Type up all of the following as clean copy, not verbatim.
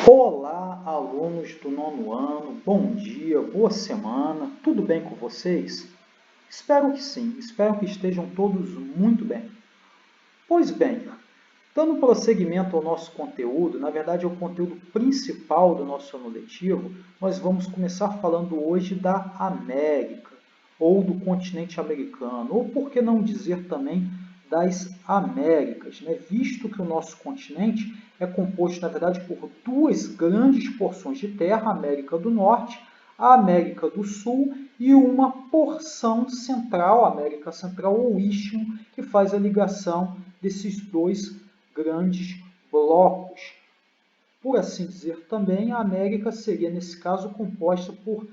Olá, alunos do nono ano, bom dia, boa semana, tudo bem com vocês? Espero que sim, espero que estejam todos muito bem. Pois bem, dando prosseguimento ao nosso conteúdo, na verdade é o conteúdo principal do nosso ano letivo, nós vamos começar falando hoje da América, ou do continente americano, ou por que não dizer também das Américas, né? Visto que o nosso continente é composto, na verdade, por duas grandes porções de terra, a América do Norte, a América do Sul e uma porção central, a América Central ou Istmo, que faz a ligação desses dois grandes blocos. Por assim dizer também, a América seria, nesse caso, composta por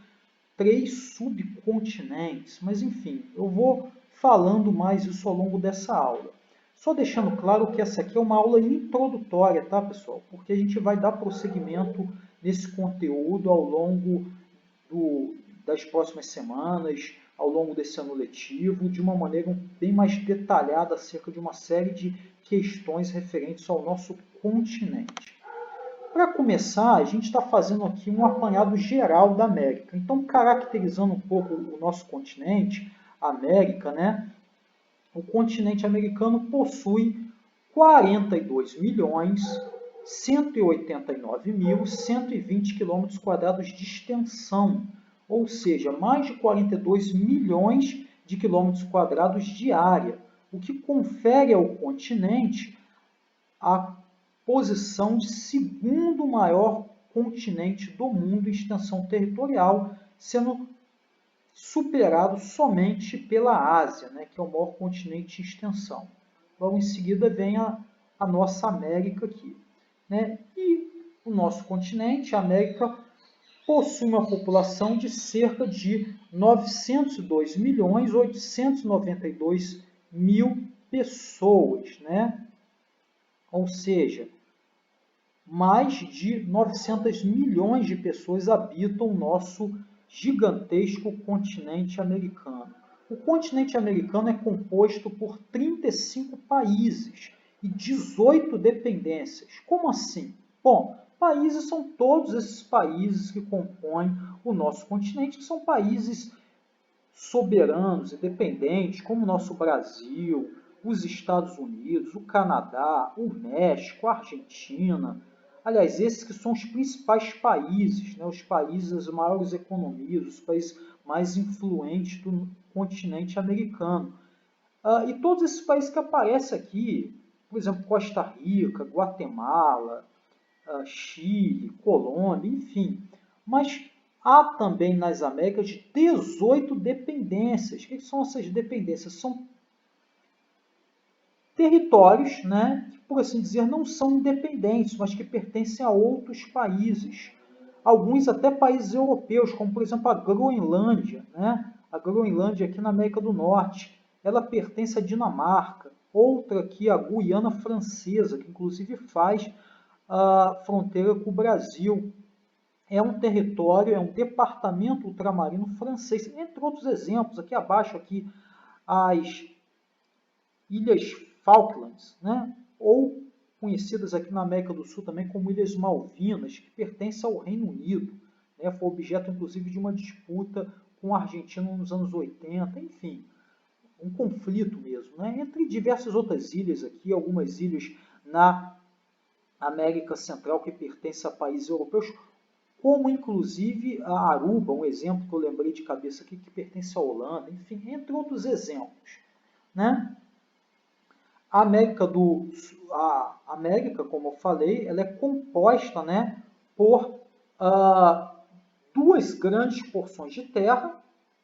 três subcontinentes, mas enfim, eu vou falando mais isso ao longo dessa aula. Só deixando claro que essa aqui é uma aula introdutória, tá, pessoal? Porque a gente vai dar prosseguimento nesse conteúdo ao longo das próximas semanas, ao longo desse ano letivo, de uma maneira bem mais detalhada acerca de uma série de questões referentes ao nosso continente. Para começar, a gente está fazendo aqui um apanhado geral da América. Então, caracterizando um pouco o nosso continente, a América, né? O continente americano possui 42.189.120 km² de extensão, ou seja, mais de 42 milhões de km² de área, o que confere ao continente a posição de segundo maior continente do mundo em extensão territorial, sendo superado somente pela Ásia, né, que é o maior continente em extensão. Logo em seguida vem a nossa América aqui. Né? E o nosso continente, a América, possui uma população de cerca de 902.892.000 pessoas, né? Ou seja, mais de 900 milhões de pessoas habitam o nosso gigantesco continente americano. O continente americano é composto por 35 países e 18 dependências. Como assim? Bom, países são todos esses países que compõem o nosso continente, que são países soberanos, independentes, como o nosso Brasil, os Estados Unidos, o Canadá, o México, a Argentina. Aliás, esses que são os principais países, né, os países das maiores economias, os países mais influentes do continente americano. E todos esses países que aparecem aqui, por exemplo, Costa Rica, Guatemala, Chile, Colômbia, enfim. Mas há também nas Américas 18 dependências. O que são essas dependências? São territórios, né, que, por assim dizer, não são independentes, mas que pertencem a outros países. Alguns até países europeus, como por exemplo a Groenlândia. Né? A Groenlândia aqui na América do Norte, ela pertence à Dinamarca. Outra aqui, a Guiana Francesa, que inclusive faz a fronteira com o Brasil. É um território, é um departamento ultramarino francês, entre outros exemplos. Aqui abaixo, aqui, as Ilhas Falklands, né? Ou conhecidas aqui na América do Sul também como Ilhas Malvinas, que pertencem ao Reino Unido. Né? Foi objeto, inclusive, de uma disputa com a Argentina nos anos 80, enfim, um conflito mesmo. Né? Entre diversas outras ilhas aqui, algumas ilhas na América Central que pertencem a países europeus, como inclusive a Aruba, um exemplo que eu lembrei de cabeça aqui, que pertence à Holanda, enfim, entre outros exemplos. Né? A América, como eu falei, ela é composta, né, por duas grandes porções de terra,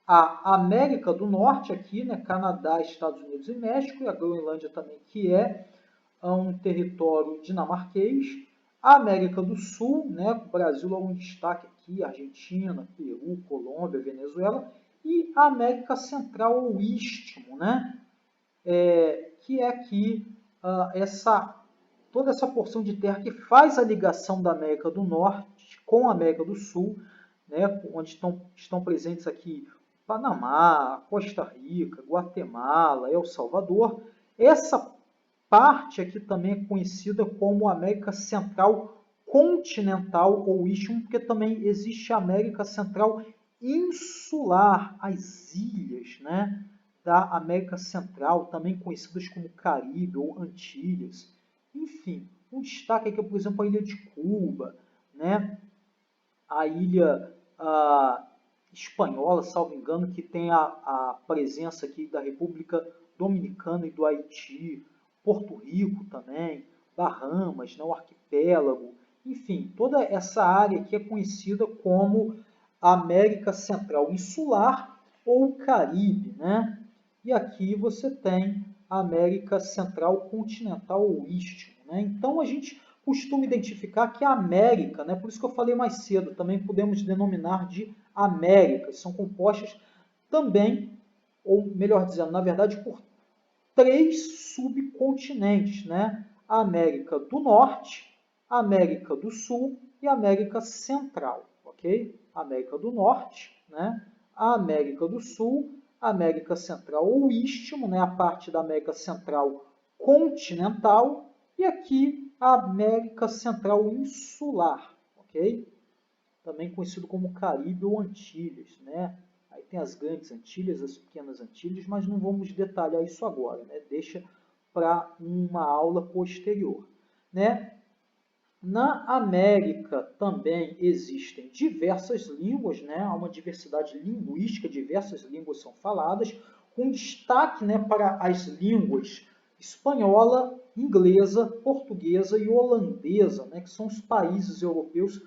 a América do Norte aqui, né, Canadá, Estados Unidos e México, e a Groenlândia também, que é um território dinamarquês, a América do Sul, né, o Brasil logo em destaque aqui, Argentina, Peru, Colômbia, Venezuela, e a América Central, ou Istmo, né, que é aqui toda essa porção de terra que faz a ligação da América do Norte com a América do Sul, né, onde estão presentes aqui Panamá, Costa Rica, Guatemala, El Salvador. Essa parte aqui também é conhecida como América Central continental ou istmo, porque também existe a América Central insular, as ilhas, né, da América Central, também conhecidas como Caribe ou Antilhas. Enfim, um destaque aqui, por exemplo, a ilha de Cuba, né, a ilha espanhola, salvo engano, que tem a presença aqui da República Dominicana e do Haiti, Porto Rico também, Bahamas, né, o arquipélago, enfim, toda essa área aqui é conhecida como América Central Insular ou Caribe, né? E aqui você tem a América Central Continental ou Istmo, né? Então a gente costuma identificar que a América, né, por isso que eu falei mais cedo, também podemos denominar de Américas, são compostas também, ou melhor dizendo, na verdade, por 3 subcontinentes, né? A América do Norte, a América do Sul e a América Central, ok? América do Norte, né? A América do Sul, a América Central ou Istmo, né? A parte da América Central continental e aqui a América Central insular, ok? Também conhecido como Caribe ou Antilhas, né? Aí tem as grandes Antilhas, as pequenas Antilhas, mas não vamos detalhar isso agora, né? Deixa para uma aula posterior, né? Na América também existem diversas línguas, né? Há uma diversidade linguística, diversas línguas são faladas, com destaque, né, para as línguas espanhola, inglesa, portuguesa e holandesa, né, que são os países europeus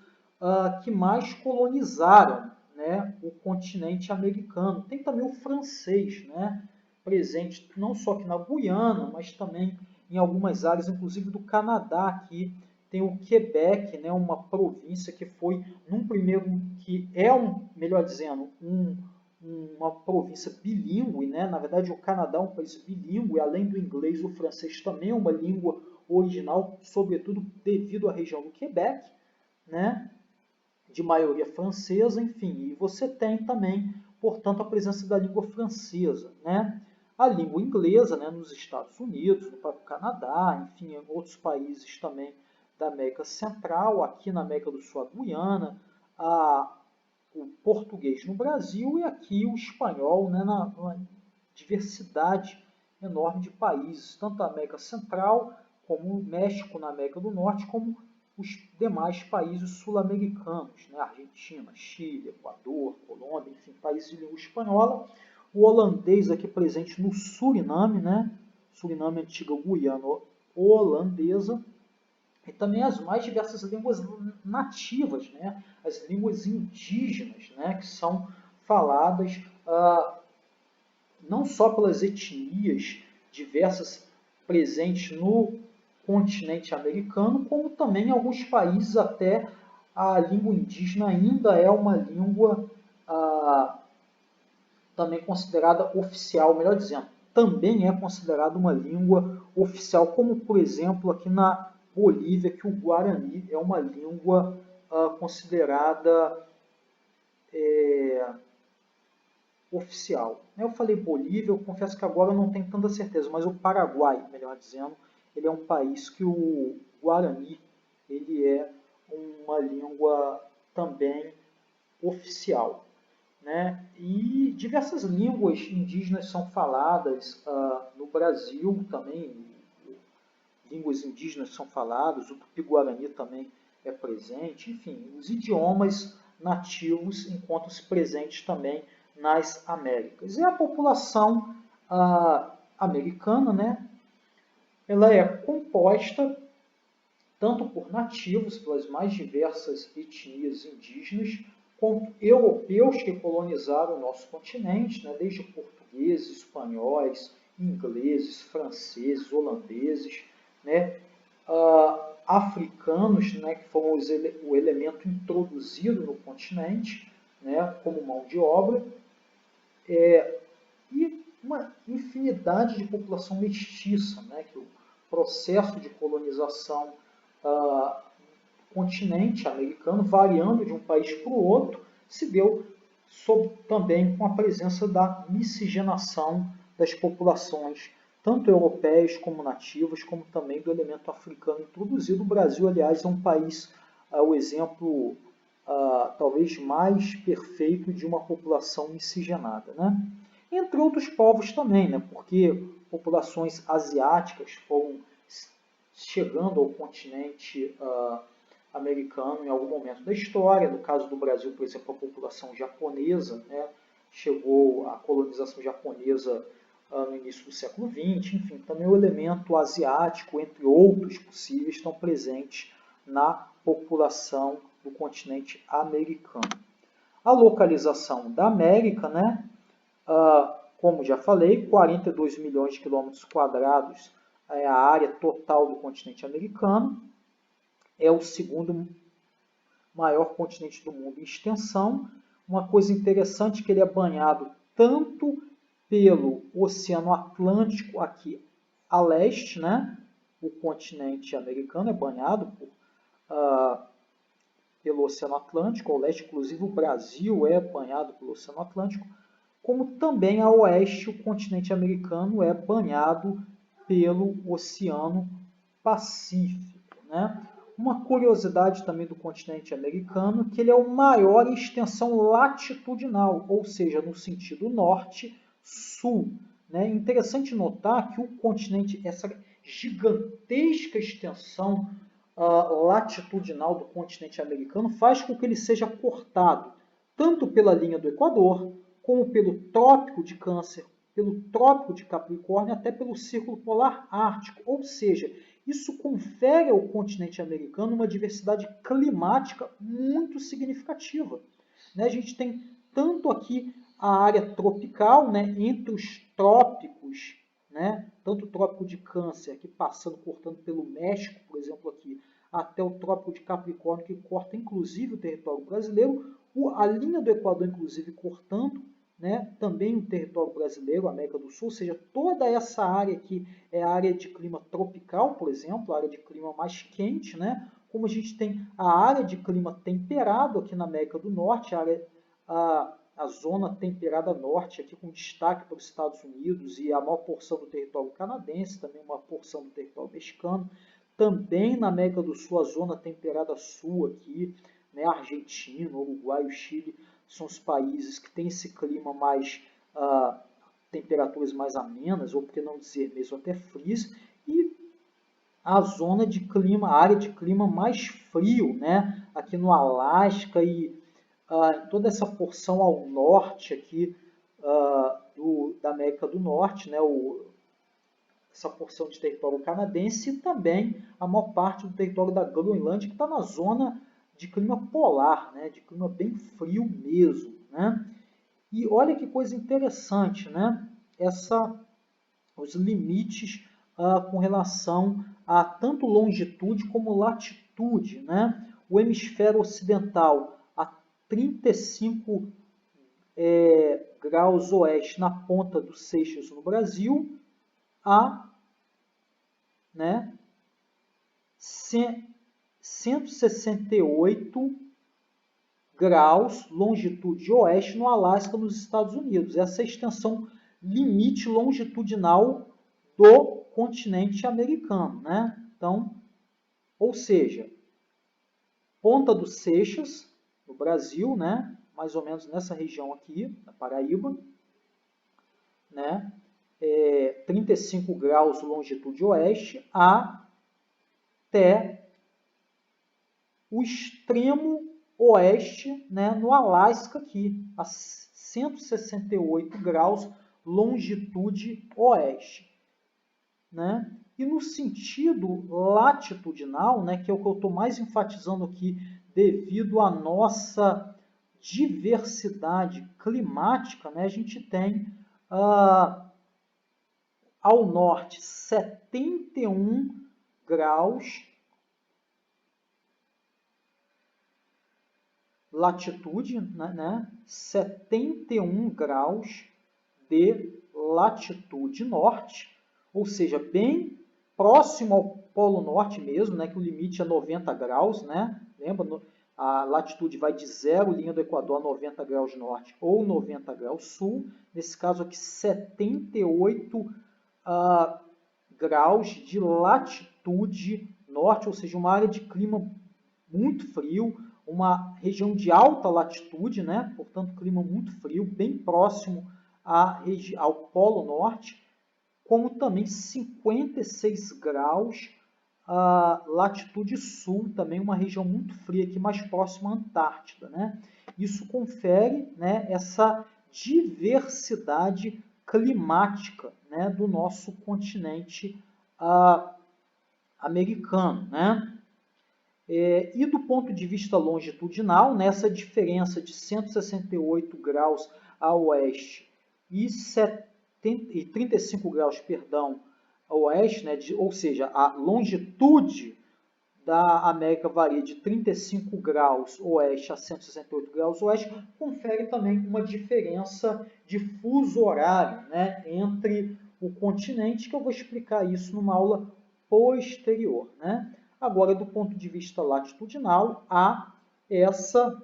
que mais colonizaram, né, o continente americano. Tem também o francês, né, presente não só aqui na Guiana, mas também em algumas áreas, inclusive do Canadá, aqui tem o Quebec, né, uma província que foi, num primeiro, que é, melhor dizendo, uma província bilíngue, né? Na verdade, o Canadá é um país bilíngue, além do inglês, o francês também é uma língua original, sobretudo devido à região do Quebec, né? De maioria francesa, enfim. E você tem também, portanto, a presença da língua francesa, né? A língua inglesa, né, nos Estados Unidos, no próprio Canadá, enfim, em outros países também da América Central, aqui na América do Sul, a Guiana, o português no Brasil e aqui o espanhol, né, na diversidade enorme de países, tanto da América Central, como o México na América do Norte, como os demais países sul-americanos, né, Argentina, Chile, Equador, Colômbia, enfim, países de língua espanhola. O holandês aqui presente no Suriname, né, Suriname, antiga Guiana holandesa, e também as mais diversas línguas nativas, né? As línguas indígenas, né? Que são faladas não só pelas etnias diversas presentes no continente americano, como também em alguns países até a língua indígena ainda é uma língua também considerada oficial, melhor dizendo, também é considerada uma língua oficial, como por exemplo aqui na Bolívia, que o Guarani é uma língua considerada oficial. Eu falei Bolívia, eu confesso que agora eu não tenho tanta certeza, mas o Paraguai, melhor dizendo, ele é um país que o Guarani ele é uma língua também oficial, né? E diversas línguas indígenas são faladas no Brasil também, línguas indígenas são faladas, o Tupi-Guarani também é presente, enfim, os idiomas nativos encontram-se presentes também nas Américas. E a população americana, né, ela é composta tanto por nativos, pelas mais diversas etnias indígenas, quanto europeus que colonizaram o nosso continente, né, desde portugueses, espanhóis, ingleses, franceses, holandeses, né, africanos, né, que foram o elemento introduzido no continente, né, como mão de obra, e uma infinidade de população mestiça, né, que o processo de colonização continente americano, variando de um país para o outro, se deu também com a presença da miscigenação das populações, tanto europeias como nativas, como também do elemento africano introduzido. O Brasil, aliás, é um país o exemplo talvez mais perfeito de uma população miscigenada, né? Entre outros povos também, né? Porque populações asiáticas foram chegando ao continente americano em algum momento da história. No caso do Brasil, por exemplo, a população japonesa, né? Chegou a colonização japonesa no início do século XX, enfim, também o elemento asiático, entre outros possíveis, estão presentes na população do continente americano. A localização da América, né? Como já falei, 42 milhões de quilômetros quadrados é a área total do continente americano, é o segundo maior continente do mundo em extensão. Uma coisa interessante é que ele é banhado tanto pelo Oceano Atlântico aqui a leste, né? O continente americano é banhado pelo Oceano Atlântico, ao leste, inclusive o Brasil é banhado pelo Oceano Atlântico, como também a oeste o continente americano é banhado pelo Oceano Pacífico, né? Uma curiosidade também do continente americano é que ele é o maior em extensão latitudinal, ou seja, no sentido norte-sul. Né? Interessante notar que o continente, essa gigantesca extensão latitudinal do continente americano faz com que ele seja cortado tanto pela linha do Equador, como pelo Trópico de Câncer, pelo Trópico de Capricórnio, até pelo Círculo Polar Ártico. Ou seja, isso confere ao continente americano uma diversidade climática muito significativa. Né? A gente tem tanto aqui a área tropical, né, entre os trópicos, né, tanto o Trópico de Câncer, aqui passando, cortando pelo México, por exemplo, aqui, até o Trópico de Capricórnio, que corta inclusive o território brasileiro, a linha do Equador, inclusive, cortando, né, também o território brasileiro, a América do Sul, ou seja, toda essa área aqui é a área de clima tropical, por exemplo, a área de clima mais quente, né, como a gente tem a área de clima temperado aqui na América do Norte, a zona temperada norte, aqui com destaque para os Estados Unidos e a maior porção do território canadense, também uma porção do território mexicano, também na América do Sul, a zona temperada sul aqui, né, Argentina, Uruguai, o Chile, são os países que têm esse clima mais, temperaturas mais amenas, ou por que não dizer mesmo até frias, e a zona de clima, a área de clima mais frio, né, aqui no Alasca e toda essa porção ao norte aqui da América do Norte, né, essa porção de território canadense e também a maior parte do território da Groenlândia, que está na zona de clima polar, né, de clima bem frio mesmo. Né? E olha que coisa interessante, né? Os limites com relação a tanto longitude como latitude. Né? O hemisfério ocidental a 35 graus oeste na ponta do Seixas no Brasil, a, né, 168 graus longitude oeste no Alasca, nos Estados Unidos. Essa é a extensão limite longitudinal do continente americano. Né? Então, ou seja, Ponta do Seixas, no Brasil, né? Mais ou menos nessa região aqui, na Paraíba, né? 35 graus longitude oeste, até o extremo oeste, né, no Alasca aqui, a 168 graus longitude oeste. Né? E no sentido latitudinal, né, que é o que eu estou mais enfatizando aqui, devido à nossa diversidade climática, né, a gente tem ao norte 71 graus latitude, né, 71 graus de latitude norte, ou seja, bem próximo ao Polo Norte mesmo, né, que o limite é 90 graus, né? Lembra, a latitude vai de 0, linha do Equador, a 90 graus norte ou 90 graus sul. Nesse caso aqui, 78 graus de latitude norte, ou seja, uma área de clima muito frio, uma região de alta latitude, né? Portanto, clima muito frio, bem próximo ao Polo Norte, como também 56 graus latitude sul, também uma região muito fria, aqui mais próxima à Antártida, né? Isso confere, né, essa diversidade climática, né, do nosso continente americano, né? E do ponto de vista longitudinal, nessa diferença de 168 graus a oeste e 35 graus, perdão, a oeste, né, ou seja, a longitude da América varia de 35 graus oeste a 168 graus oeste, confere também uma diferença de fuso horário, né, entre o continente, que eu vou explicar isso numa aula posterior, né? Agora, do ponto de vista latitudinal, há essa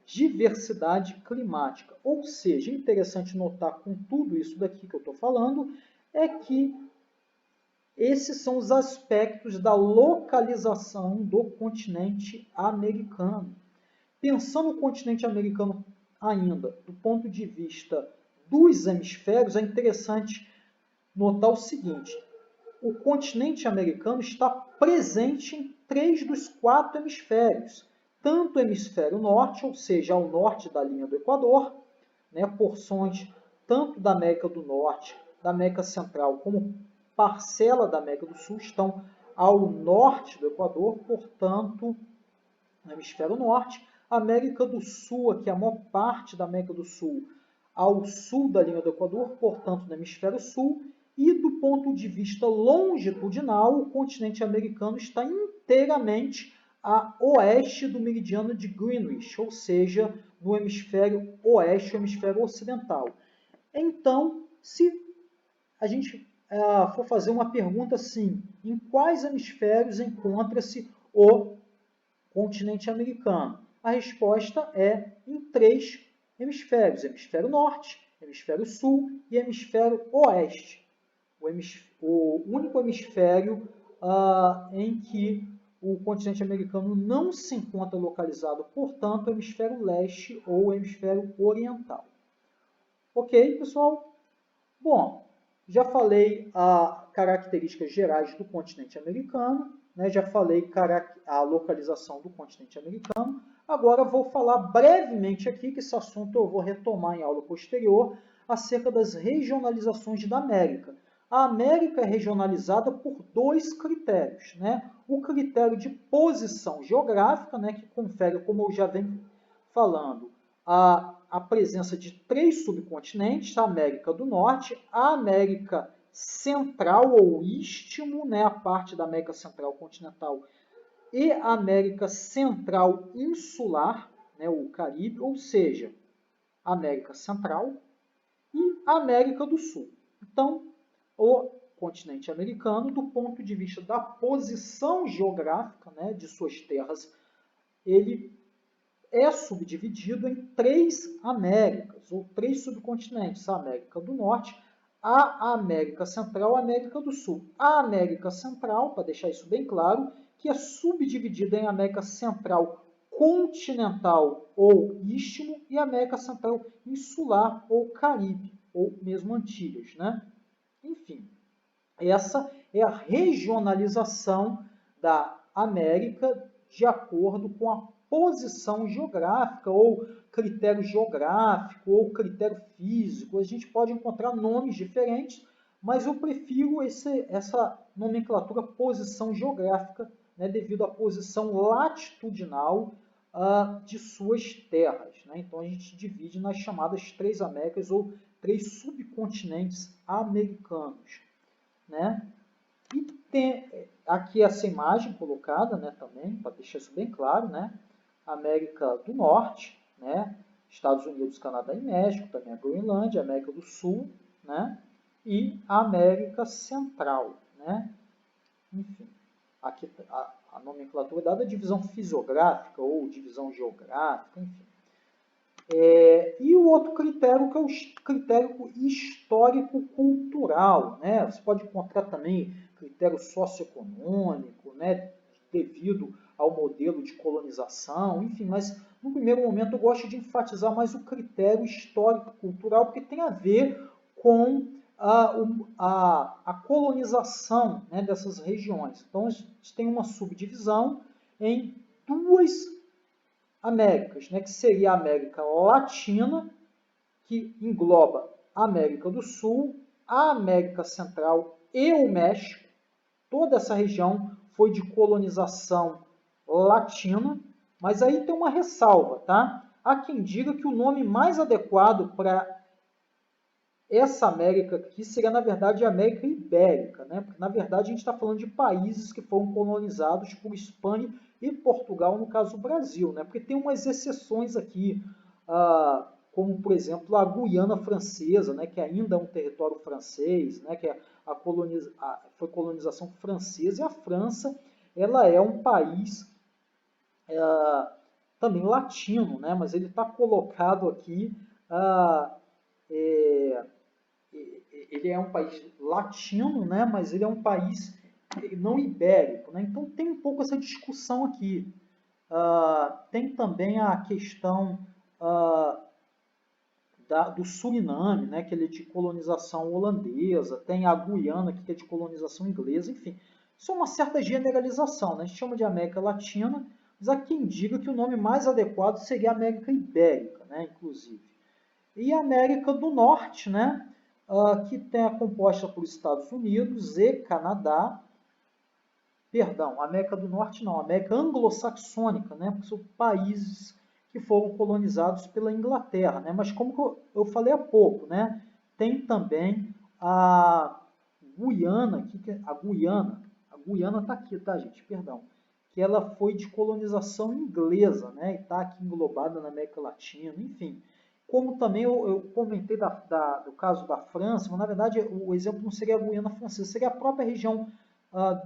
diversidade climática. Ou seja, interessante notar com tudo isso daqui que eu estou falando, é que esses são os aspectos da localização do continente americano. Pensando no continente americano ainda, do ponto de vista dos hemisférios, é interessante notar o seguinte: o continente americano está presente em 3 dos 4 hemisférios, tanto o hemisfério norte, ou seja, ao norte da linha do Equador, né, porções tanto da América do Norte, da América Central, como parcela da América do Sul estão ao norte do Equador, portanto, no hemisfério norte. A América do Sul, aqui a maior parte da América do Sul, ao sul da linha do Equador, portanto, no hemisfério sul. E do ponto de vista longitudinal, o continente americano está inteiramente a oeste do meridiano de Greenwich, ou seja, no hemisfério oeste, hemisfério ocidental. Então, se a gente for fazer uma pergunta assim, em quais hemisférios encontra-se o continente americano? A resposta é em 3 hemisférios: hemisfério norte, hemisfério sul e hemisfério oeste. O único hemisfério em que o continente americano não se encontra localizado, portanto, é o hemisfério leste ou hemisfério oriental. Ok, pessoal? Bom, já falei características gerais do continente americano, né? Já falei a localização do continente americano. Agora vou falar brevemente aqui, que esse assunto eu vou retomar em aula posterior, acerca das regionalizações da América. A América é regionalizada por 2 critérios, né? O critério de posição geográfica, né, que confere, como eu já venho falando, a presença de 3 subcontinentes: a América do Norte, a América Central ou Istmo, né, a parte da América Central continental, e a América Central Insular, né, o Caribe, ou seja, a América Central e a América do Sul. Então, o continente americano, do ponto de vista da posição geográfica, né, de suas terras, ele é subdividido em 3 Américas, ou 3 subcontinentes: a América do Norte, a América Central e a América do Sul. A América Central, para deixar isso bem claro, que é subdividida em América Central continental ou istmo e América Central insular ou Caribe, ou mesmo Antilhas, né? Enfim, essa é a regionalização da América de acordo com a posição geográfica, ou critério geográfico, ou critério físico. A gente pode encontrar nomes diferentes, mas eu prefiro essa nomenclatura posição geográfica, né, devido à posição latitudinal de suas terras, né? Então a gente divide nas chamadas 3 Américas ou 3 subcontinentes americanos, né? E tem aqui essa imagem colocada, né, também, para deixar isso bem claro, né? América do Norte, né? Estados Unidos, Canadá e México, também a Groenlândia, América do Sul, né? E a América Central, né? Enfim, aqui a nomenclatura dada a divisão fisiográfica ou divisão geográfica, enfim. E o outro critério, que é o critério histórico-cultural, né? Você pode encontrar também critério socioeconômico, né? Devido ao modelo de colonização, enfim, mas no primeiro momento eu gosto de enfatizar mais o critério histórico-cultural, porque tem a ver com a colonização, né, dessas regiões. Então, a gente tem uma subdivisão em duas Américas, né, que seria a América Latina, que engloba a América do Sul, a América Central e o México. Toda essa região foi de colonização latina, mas aí tem uma ressalva, tá? Há quem diga que o nome mais adequado para essa América aqui seria, na verdade, a América Ibérica, né? Porque, na verdade, a gente está falando de países que foram colonizados por Espanha e Portugal, no caso o Brasil, né? Porque tem umas exceções aqui, como, por exemplo, a Guiana Francesa, né? Que ainda é um território francês, né? Que é foi colonização francesa, e a França, ela é um país também latino, né? Mas ele está colocado aqui... ele é um país latino, né, mas ele é um país não ibérico, né? Então tem um pouco essa discussão aqui. Tem também a questão do Suriname, né, que ele é de colonização holandesa, tem a Guiana, que é de colonização inglesa, enfim. Isso é uma certa generalização, né? A gente chama de América Latina, mas há quem diga que o nome mais adequado seria América Ibérica, né, inclusive. E a América do Norte, né, que é composta por Estados Unidos e Canadá, perdão, América do Norte não, América anglo-saxônica, né, porque são países que foram colonizados pela Inglaterra, né, mas como eu falei há pouco, né, tem também a Guiana, a Guiana está aqui, tá, gente, perdão, que ela foi de colonização inglesa, né, e está aqui englobada na América Latina, enfim. Como também eu comentei do caso da França, mas na verdade o exemplo não seria a Guiana Francesa, seria a própria região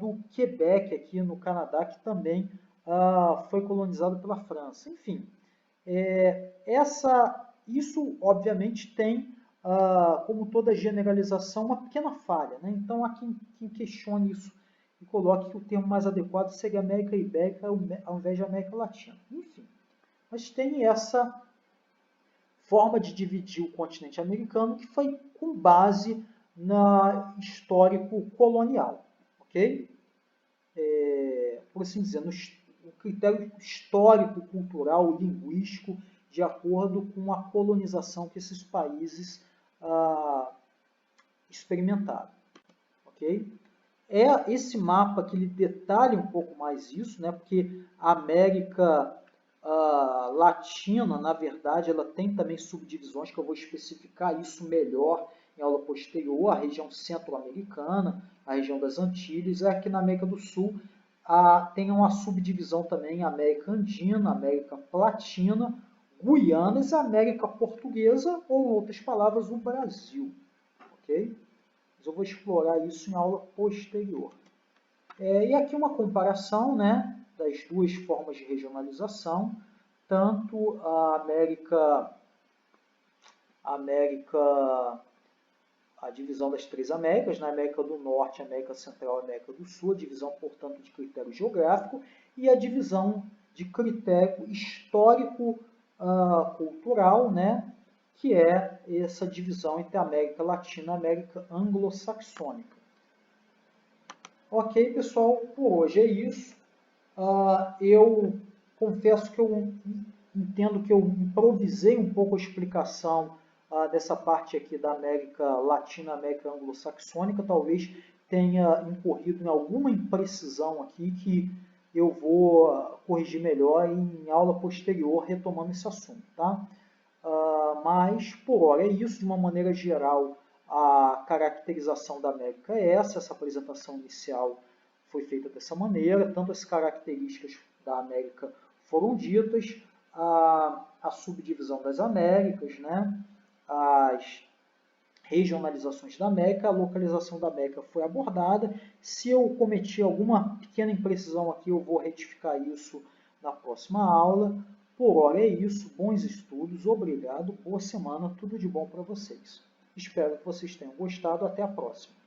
do Quebec, aqui no Canadá, que também foi colonizado pela França. Enfim, isso obviamente tem, como toda generalização, uma pequena falha, né? Então há quem questione isso e coloque que o termo mais adequado seria América Ibérica ao invés de América Latina. Enfim, mas tem essa forma de dividir o continente americano que foi com base na histórico colonial, ok? Por assim dizer, no critério histórico, cultural, linguístico, de acordo com a colonização que esses países experimentaram, ok? Esse mapa que ele detalha um pouco mais isso, né? Porque a América Latina, na verdade, ela tem também subdivisões que eu vou especificar isso melhor em aula posterior, a região centro-americana, a região das Antilhas, e aqui na América do Sul tem uma subdivisão também, América Andina, América Platina, Guianas e América Portuguesa, ou em outras palavras, o Brasil, ok? Mas eu vou explorar isso em aula posterior. E aqui uma comparação, né, das duas formas de regionalização, tanto a divisão das três Américas, na América do Norte, América Central e América do Sul, a divisão, portanto, de critério geográfico, e a divisão de critério histórico-cultural, né, que é essa divisão entre a América Latina e a América Anglo-Saxônica. Ok, pessoal, por hoje é isso. Eu confesso que eu entendo que eu improvisei um pouco a explicação dessa parte aqui da América Latina, América Anglo-Saxônica. Talvez tenha incorrido em alguma imprecisão aqui que eu vou corrigir melhor em aula posterior, retomando esse assunto, tá? Mas, por hora, é isso. De uma maneira geral, a caracterização da América é essa apresentação inicial foi feita dessa maneira, tanto as características da América foram ditas, a subdivisão das Américas, né, as regionalizações da América, a localização da América foi abordada. Se eu cometi alguma pequena imprecisão aqui, eu vou retificar isso na próxima aula. Por hora é isso, bons estudos, obrigado, boa semana, tudo de bom para vocês. Espero que vocês tenham gostado, até a próxima.